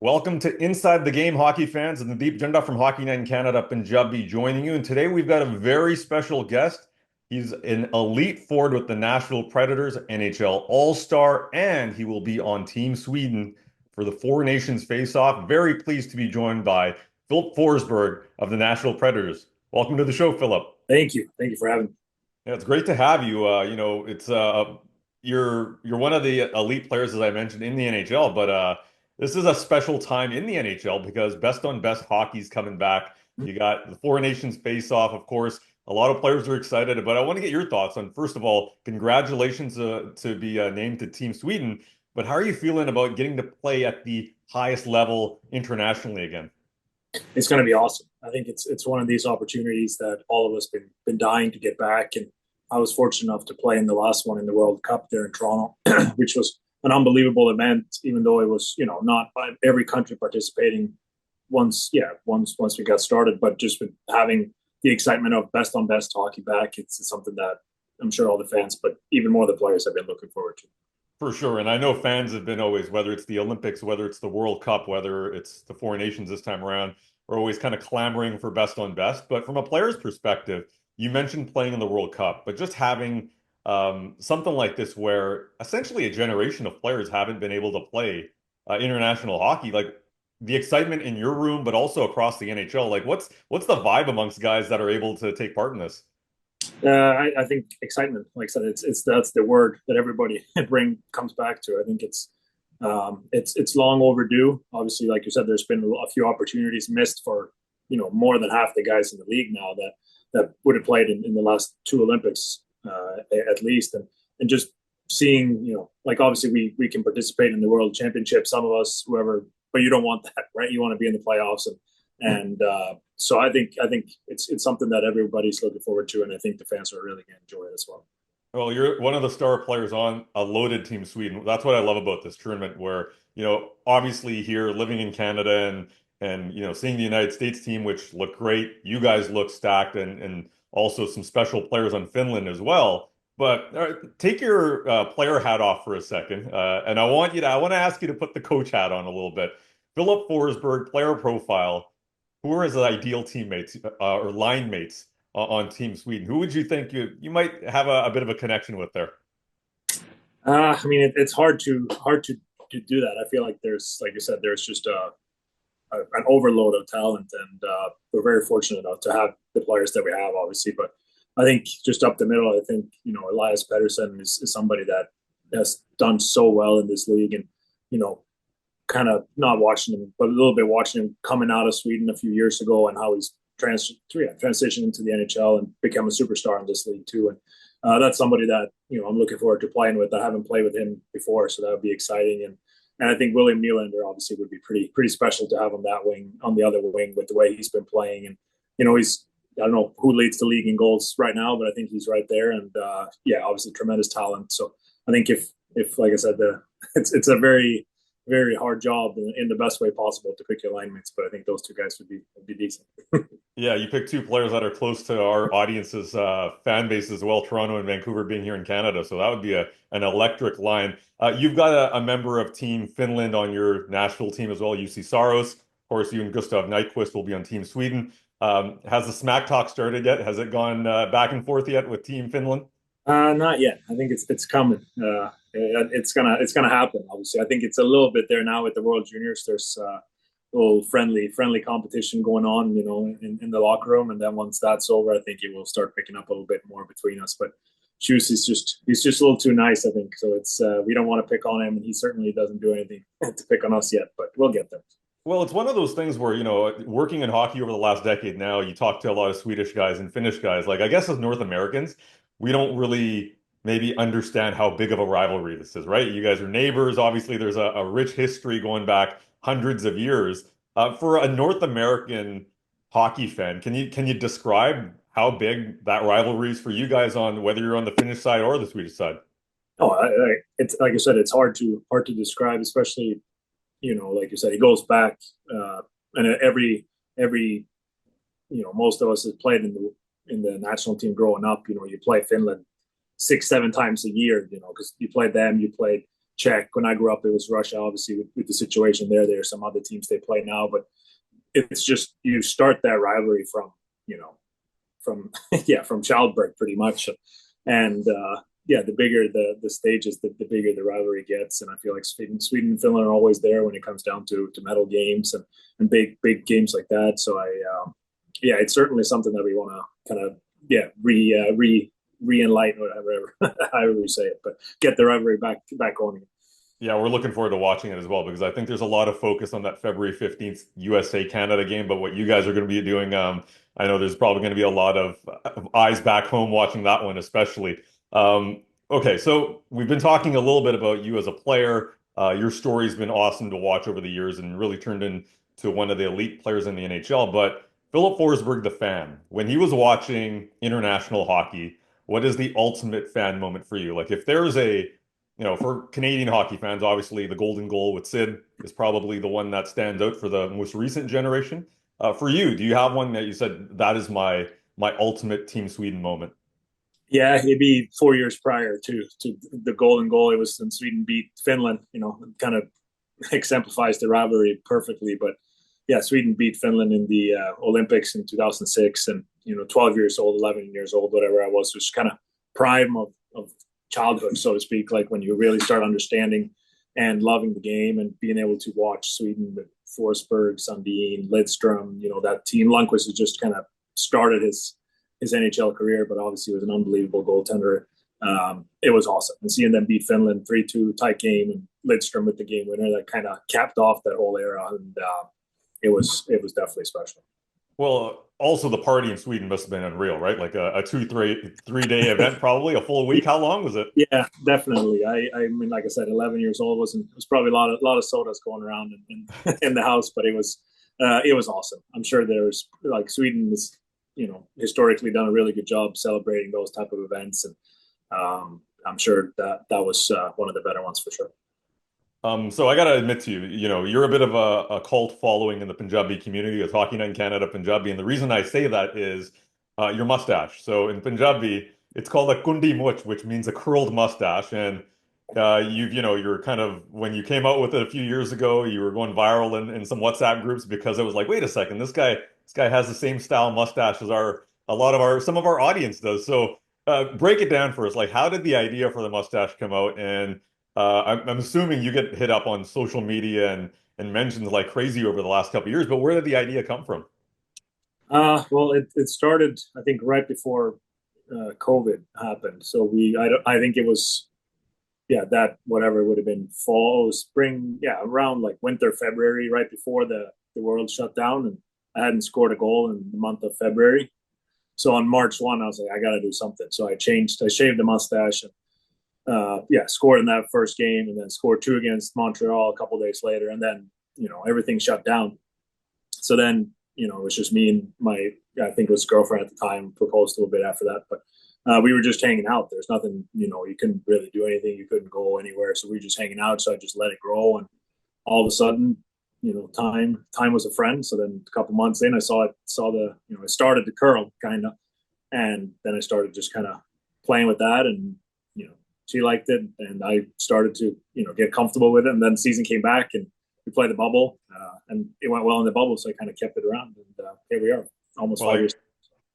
Welcome to Inside the Game, hockey fans, and Randip Janda from Hockey Night in Canada, Punjabi, joining you. And today we've got a very special guest. He's an elite forward with the Nashville Predators, NHL All-Star, and he will be on Team Sweden for the Four Nations face-off. Very pleased to be joined by Filip Forsberg of the Nashville Predators. Welcome to the show, Philip. Thank you. Thank you for having me. Yeah, it's great to have you. It's you're one of the elite players, as I mentioned, in the NHL, but this is a special time in the NHL because best on best hockey's coming back. You got the Four Nations face-off, of course. A lot of players are excited, but I want to get your thoughts on, first of all, congratulations to be named to Team Sweden. But how are you feeling about getting to play at the highest level internationally again? It's going to be awesome. I think it's one of these opportunities that all of us been dying to get back. And I was fortunate enough to play in the last one in the World Cup there in Toronto, which was an unbelievable event, even though it was, not by every country participating once we got started, but just with having the excitement of best on best hockey back, it's something that I'm sure all the fans, but even more the players have been looking forward to. For sure. And I know fans have been always, whether it's the Olympics, whether it's the World Cup, whether it's the Four Nations this time around, are always kind of clamoring for best on best. But from a player's perspective, you mentioned playing in the World Cup, but just having something like this where essentially a generation of players haven't been able to play international hockey, like the excitement in your room, but also across the NHL, like what's the vibe amongst guys that are able to take part in this? I think excitement, like I said, it's that's the word that everybody comes back to. I think it's long overdue. Obviously, like you said, there's been a few opportunities missed for more than half the guys in the league now that would have played in the last two Olympics at least, and just seeing like obviously we can participate in the World Championship, some of us, whoever, but you don't want that, right? You want to be in the playoffs and so I think it's something that everybody's looking forward to, and I think the fans are really going to enjoy it as well. Well, you're one of the star players on a loaded Team Sweden. That's what I love about this tournament, where, obviously here living in Canada and seeing the United States team, which look great. You guys look stacked and also some special players on Finland as well. But take your player hat off for a second. And I want to ask you to put the coach hat on a little bit. Filip Forsberg, player profile. Who are his ideal teammates or line mates on Team Sweden? Who would you think you might have a bit of a connection with there? I mean, it's hard to do that. I feel like there's, like you said, there's just an overload of talent, and we're very fortunate enough to have the players that we have, obviously. But I think just up the middle, I think Elias Pettersson is somebody that has done so well in this league, and kind of not watching him, but a little bit watching him coming out of Sweden a few years ago and how he's transitioned into the NHL and become a superstar in this league too. And that's somebody that I'm looking forward to playing with. I haven't played with him before, so that would be exciting. And I think William Nylander obviously would be pretty special to have on that wing, on the other wing, with the way he's been playing. And he's, I don't know who leads the league in goals right now, but I think he's right there. And obviously tremendous talent. So I think if like I said, it's a very hard job in the best way possible to pick your line mates, but I think those two guys would be decent. Yeah, you picked two players that are close to our audience's fan base as well, Toronto and Vancouver being here in Canada. So that would be an electric line. You've got a member of Team Finland on your Nashville team as well, UC Saros. Of course, you and Gustav Nyquist will be on Team Sweden. Has the smack talk started yet? Has it gone back and forth yet with Team Finland? Not yet. I think it's coming. It's gonna happen. Obviously, I think it's a little bit there now with the World Juniors. There's a little friendly competition going on, in the locker room, and then once that's over, I think it will start picking up a little bit more between us. But Shoes is he's just a little too nice, I think. So it's we don't want to pick on him, and he certainly doesn't do anything to pick on us yet. But we'll get there. Well, it's one of those things where, working in hockey over the last decade now, you talk to a lot of Swedish guys and Finnish guys. Like, I guess as North Americans, we don't really maybe understand how big of a rivalry this is, right? You guys are neighbors. Obviously, there's a rich history going back hundreds of years. For a North American hockey fan, can you describe how big that rivalry is for you guys on whether you're on the Finnish side or the Swedish side? Oh, it's like I said, it's hard to describe, especially like you said, it goes back, and every most of us have played in the national team growing up. You play Finland 6-7 times a year. Because you played them, you played Czech. When I grew up, it was Russia. Obviously, with the situation there, there are some other teams they play now, but it's just you start that rivalry from from yeah from childbirth pretty much, and yeah, the bigger the stage is, the bigger the rivalry gets, and I feel like Sweden and Finland are always there when it comes down to medal games and big games like that. So yeah, it's certainly something that we want to kind of yeah re enlighten whatever however we say it, but get the rivalry back on again. Yeah, we're looking forward to watching it as well because I think there's a lot of focus on that February 15th USA Canada game, but what you guys are going to be doing, I know there's probably going to be a lot of eyes back home watching that one, especially. Okay, so we've been talking a little bit about you as a player. Your story's been awesome to watch over the years and really turned into one of the elite players in the NHL. But Filip Forsberg, the fan, when he was watching international hockey, what is the ultimate fan moment for you? Like if there's a for Canadian hockey fans, obviously the golden goal with Sid is probably the one that stands out for the most recent generation. For you, do you have one that you said that is my ultimate Team Sweden moment? Yeah, it'd be 4 years prior to the golden goal. It was when Sweden beat Finland. Kind of exemplifies the rivalry perfectly. But yeah, Sweden beat Finland in the Olympics in 2006, and 12 years old, 11 years old, whatever I was kind of prime of childhood, so to speak. Like when you really start understanding and loving the game and being able to watch Sweden with Forsberg, Sundin, Lidstrom. That team. Lundqvist has just kind of started his NHL career, but obviously was an unbelievable goaltender. It was awesome. And seeing them beat Finland 3-2 tight game, and Lidstrom with the game winner, that kind of capped off that whole era. And it was definitely special. Well, also the party in Sweden must have been unreal, right? Like a 2, 3 day event, probably a full week. How long was it? Yeah, definitely. I mean, like I said, 11 years old wasn't. It was probably a lot of sodas going around in the house, but it was awesome. I'm sure there's like Sweden is historically done a really good job celebrating those type of events, and I'm sure that was one of the better ones for sure. So I gotta admit to you, you're a bit of a cult following in the Punjabi community of Hockey Night in Canada, Punjabi, and the reason I say that is your mustache. So in Punjabi, it's called a kundi much, which means a curled mustache, and you're kind of when you came out with it a few years ago, you were going viral in some WhatsApp groups because it was like, wait a second, this guy has the same style mustache as some of our audience does. So break it down for us. Like, how did the idea for the mustache come out? And I'm assuming you get hit up on social media and mentions like crazy over the last couple of years, but where did the idea come from? Well, it started, I think, right before COVID happened. So I think it was, yeah, that whatever it would have been fall, spring, yeah, around like winter, February, right before the world shut down, and I hadn't scored a goal in the month of February. So on March 1, I was like, I got to do something. So I shaved the mustache, and yeah, scored in that first game, and then scored two against Montreal a couple days later, and then everything shut down. So then it was just me and my I think it was girlfriend at the time proposed a little bit after that, but we were just hanging out. There's nothing, you couldn't really do anything, you couldn't go anywhere, so we were just hanging out. So I just let it grow, and all of a sudden, time was a friend. So then a couple months in, I saw the it started to curl kind of, and then I started just kind of playing with that, and she liked it, and I started to get comfortable with it. And then season came back, and we played the bubble, and it went well in the bubble, so I kind of kept it around, and here we are, almost Well, 5 years.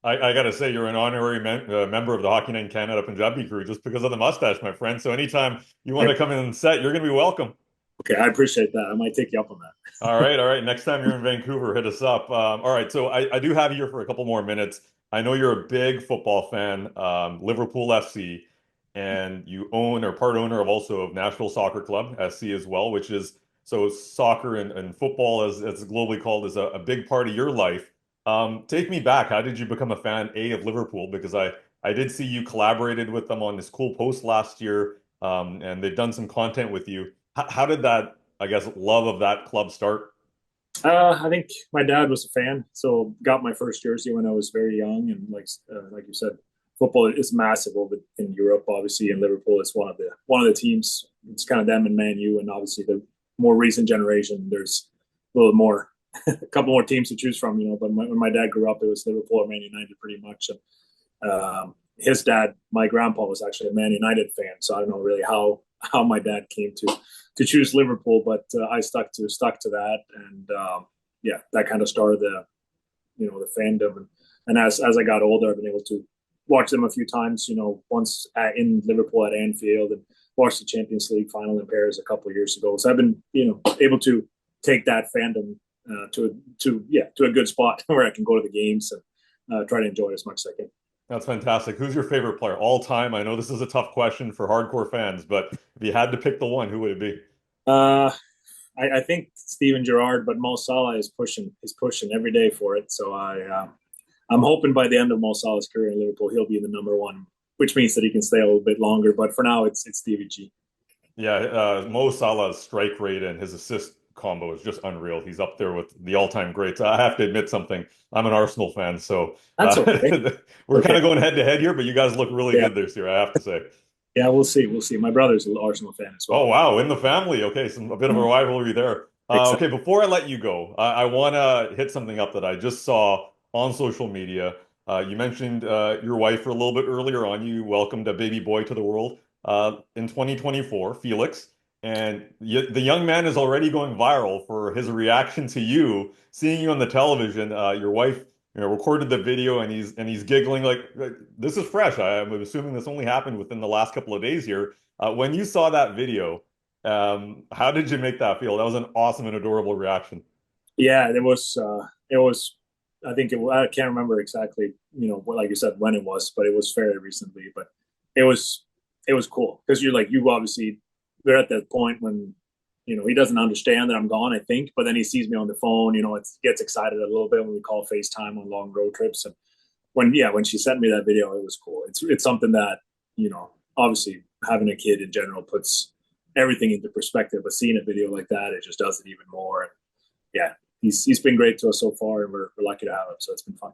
I gotta say, you're an honorary member of the Hockey Night in Canada Punjabi crew just because of the mustache, my friend. So anytime you want to come in and set, you're gonna be welcome. Okay, I appreciate that. I might take you up on that. All right, all right. Next time you're in Vancouver, hit us up. All right, so I do have you here for a couple more minutes. I know you're a big football fan, Liverpool FC, and you own or part owner of also of Nashville Soccer Club, SC as well, which is so soccer and football, as it's globally called, is a big part of your life. Take me back. How did you become a fan, A, of Liverpool? Because I did see you collaborated with them on this cool post last year, and they've done some content with you. How did that, I guess, love of that club start? I think my dad was a fan, so got my first jersey when I was very young, and like you said, football is massive over in Europe. Obviously, in Liverpool, it's one of the teams. It's kind of them and Man U, and obviously the more recent generation, there's a little more, a couple more teams to choose from. But when my dad grew up, it was Liverpool or Man United pretty much. And his dad, my grandpa, was actually a Man United fan, so I don't know really how how my dad came to choose Liverpool, but I stuck to that, and yeah, that kind of started the fandom, and as I got older, I've been able to watch them a few times. Once in Liverpool at Anfield, and watched the Champions League final in Paris a couple of years ago. So I've been able to take that fandom to a good spot where I can go to the games and try to enjoy it as much as I can. That's fantastic. Who's your favorite player all time? I know this is a tough question for hardcore fans, but if you had to pick the one, who would it be? Uh, I think Steven Gerrard, but Mo Salah is pushing every day for it. So I'm hoping by the end of Mo Salah's career in Liverpool, he'll be in the number one, which means that he can stay a little bit longer. But for now, it's Stevie G. Yeah, Mo Salah's strike rate and his assist combo is just unreal. He's up there with the all-time greats. I have to admit something. I'm an Arsenal fan, so That's okay. we're kind Okay. of going head to head here, but you guys look really Yeah. good this year, I have to say. Yeah. We'll see. We'll see. My brother's an Arsenal fan as Oh well. wow, in the family. Okay, some a bit of a Mm. rivalry there. Okay, Except, before I let you go, I want to hit something up that I just saw on social media. You mentioned your wife for a little bit earlier on. You welcomed a baby boy to the world in 2024, Felix, and the young man is already going viral for his reaction to you, seeing you on the television. Your wife, recorded the video, and he's giggling like this is fresh. I'm assuming this only happened within the last couple of days here. When you saw that video, how did you make that feel? That was an awesome and adorable reaction. yeah, it was. It was. I think I can't remember exactly. Like you said, when it was, but it was fairly recently. But it was. It was cool because you obviously we're at that point when he doesn't understand that I'm gone. I think, but then he sees me on the phone. It gets excited a little bit when we call FaceTime on long road trips. And when she sent me that video, it was cool. It's something that obviously having a kid in general puts everything into perspective. But seeing a video like that, it just does it even more. And yeah, he's been great to us so far, and we're lucky to have him. So it's been fun.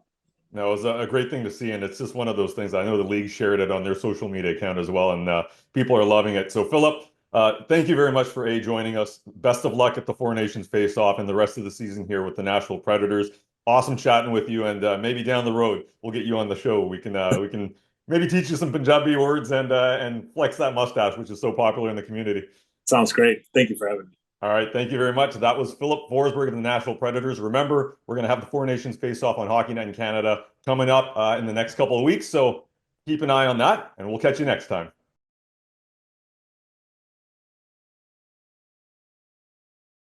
No, it was a great thing to see, and it's just one of those things. I know the league shared it on their social media account as well, and people are loving it. So, Philip, thank you very much for joining us. Best of luck at the Four Nations face-off and the rest of the season here with the Nashville Predators. Awesome chatting with you, and maybe down the road we'll get you on the show. We can maybe teach you some Punjabi words and flex that mustache, which is so popular in the community. Sounds great. Thank you for having me. All right, thank you very much. That was Filip Forsberg of the Nashville Predators. Remember, we're going to have the Four Nations face-off on Hockey Night in Canada coming up in the next couple of weeks, so keep an eye on that, and we'll catch you next time.